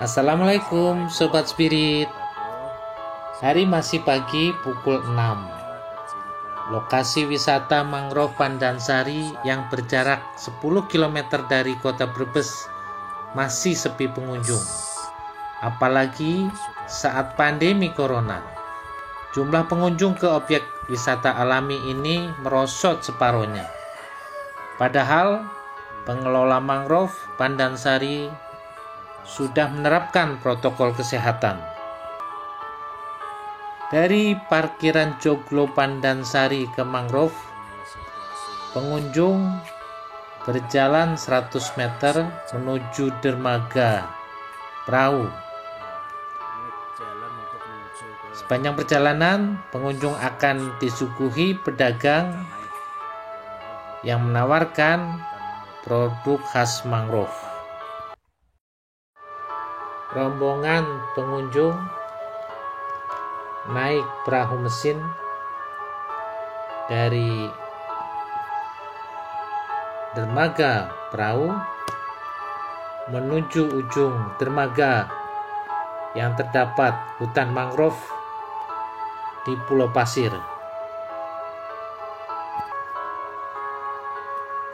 Assalamualaikum Sobat Spirit. Hari masih pagi pukul 6. Lokasi wisata mangrove Pandansari yang berjarak 10 km dari kota Brebes masih sepi pengunjung. Apalagi saat pandemi corona. Jumlah pengunjung ke objek wisata alami ini merosot separuhnya. Padahal pengelola mangrove Pandansari sudah menerapkan protokol kesehatan. Dari parkiran Joglo Pandansari ke mangrove, pengunjung berjalan 100 meter menuju dermaga perahu. Sepanjang perjalanan, pengunjung akan disuguhi pedagang yang menawarkan produk khas mangrove. Rombongan pengunjung naik perahu mesin dari dermaga perahu menuju ujung dermaga yang terdapat hutan mangrove di Pulau Pasir.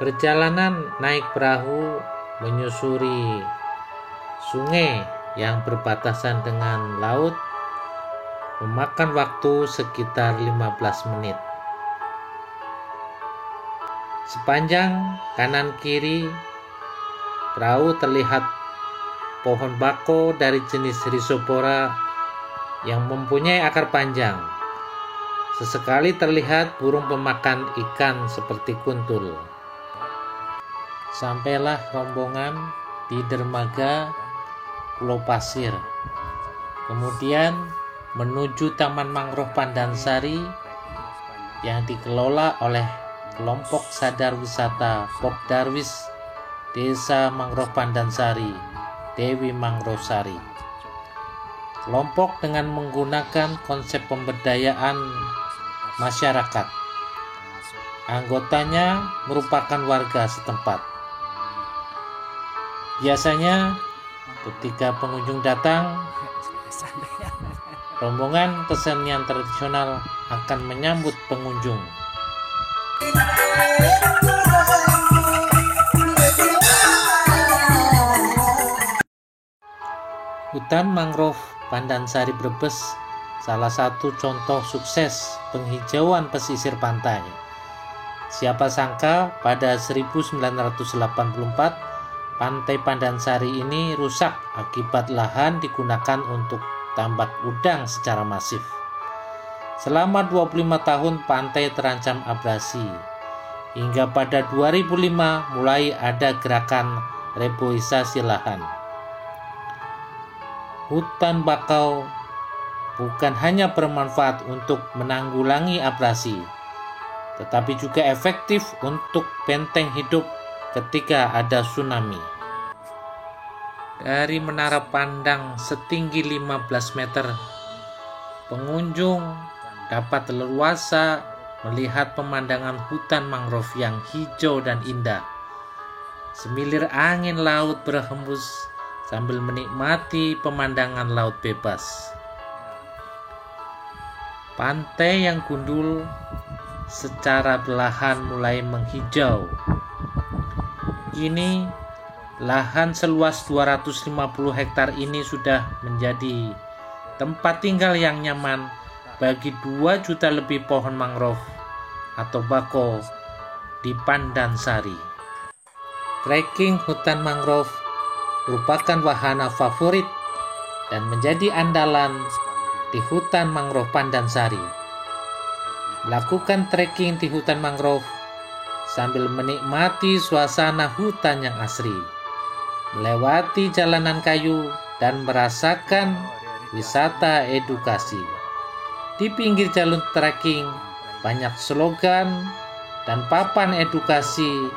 Perjalanan naik perahu menyusuri sungai yang berbatasan dengan laut memakan waktu sekitar 15 menit. Sepanjang kanan kiri perahu terlihat pohon bako dari jenis Rhizopora yang mempunyai akar panjang. Sesekali terlihat burung pemakan ikan seperti kuntul. Sampailah rombongan di dermaga Pulau Pasir, kemudian menuju Taman Mangrove Pandansari yang dikelola oleh kelompok sadar wisata Pokdarwis Desa Mangrove Pandansari, Dewi Mangrove Sari. Kelompok dengan menggunakan konsep pemberdayaan masyarakat. Anggotanya merupakan warga setempat. Biasanya ketika pengunjung datang, rombongan kesenian tradisional akan menyambut pengunjung. Hutan mangrove Pandansari Brebes salah satu contoh sukses penghijauan pesisir pantai. Siapa sangka pada 1984 Pantai Pandansari ini rusak akibat lahan digunakan untuk tambak udang secara masif. Selama 25 tahun pantai terancam abrasi. Hingga pada 2005 mulai ada gerakan reboisasi lahan. Hutan bakau bukan hanya bermanfaat untuk menanggulangi abrasi, tetapi juga efektif untuk benteng hidup ketika ada tsunami. Dari menara pandang setinggi 15 meter, pengunjung dapat leluasa melihat pemandangan hutan mangrove yang hijau dan indah. Semilir angin laut berhembus sambil menikmati pemandangan laut bebas. Pantai yang gundul secara perlahan mulai menghijau. Kini lahan seluas 250 hektar ini sudah menjadi tempat tinggal yang nyaman bagi 2 juta lebih pohon mangrove atau bako di Pandansari. Trekking hutan mangrove merupakan wahana favorit dan menjadi andalan di hutan mangrove Pandansari. Melakukan trekking di hutan mangrove sambil menikmati suasana hutan yang asri, melewati jalanan kayu dan merasakan wisata edukasi. Di pinggir jalur trekking banyak slogan dan papan edukasi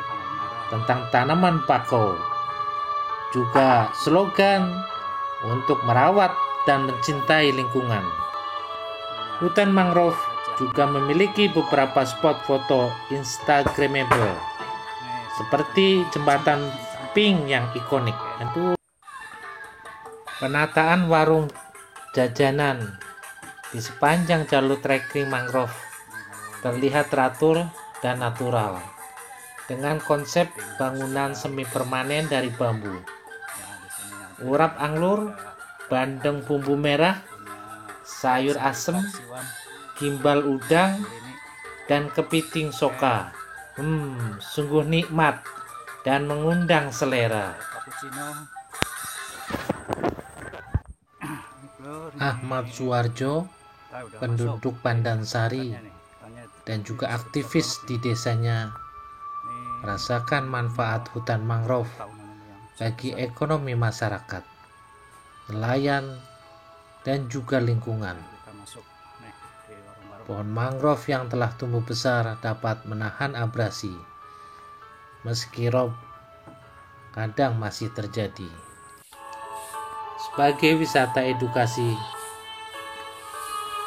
tentang tanaman bako. Juga slogan untuk merawat dan mencintai lingkungan. Hutan mangrove juga memiliki beberapa spot foto instagramable seperti jembatan pink yang ikonik. Itu Penataan warung jajanan di sepanjang jalur trekking mangrove terlihat teratur dan natural dengan konsep bangunan semi permanen dari bambu, urap anggur, bandeng bumbu merah, sayur asem, gimbal udang, dan kepiting soka. Sungguh nikmat dan mengundang selera. Ahmad Suwarjo, penduduk Pandansari dan juga aktivis di desanya, merasakan manfaat hutan mangrove bagi ekonomi masyarakat, nelayan, dan juga lingkungan. Pohon mangrove yang telah tumbuh besar dapat menahan abrasi, meski rob kadang masih terjadi. Sebagai wisata edukasi,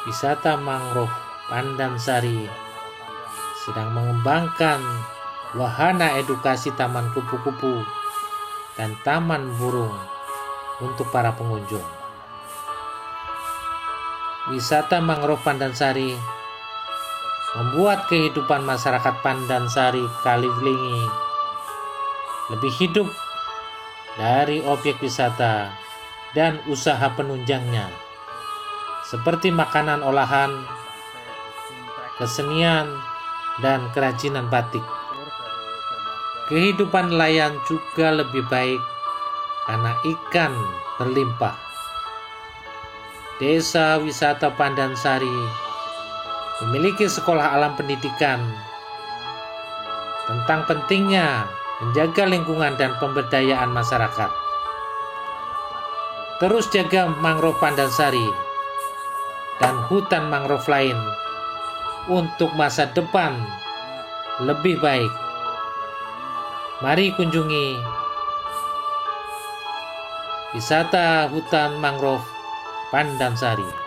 wisata mangrove Pandansari sedang mengembangkan wahana edukasi taman kupu-kupu dan taman burung untuk para pengunjung. Wisata mangrove Pandansari membuat kehidupan masyarakat Pandansari Kaliwlingi lebih hidup dari objek wisata dan usaha penunjangnya, seperti makanan olahan, kesenian, dan kerajinan batik. Kehidupan nelayan juga lebih baik karena ikan berlimpah. Desa wisata Pandansari memiliki sekolah alam pendidikan tentang pentingnya menjaga lingkungan dan pemberdayaan masyarakat. Terus jaga mangrove Pandansari dan hutan mangrove lain untuk masa depan lebih baik. Mari kunjungi wisata hutan mangrove Pandansari.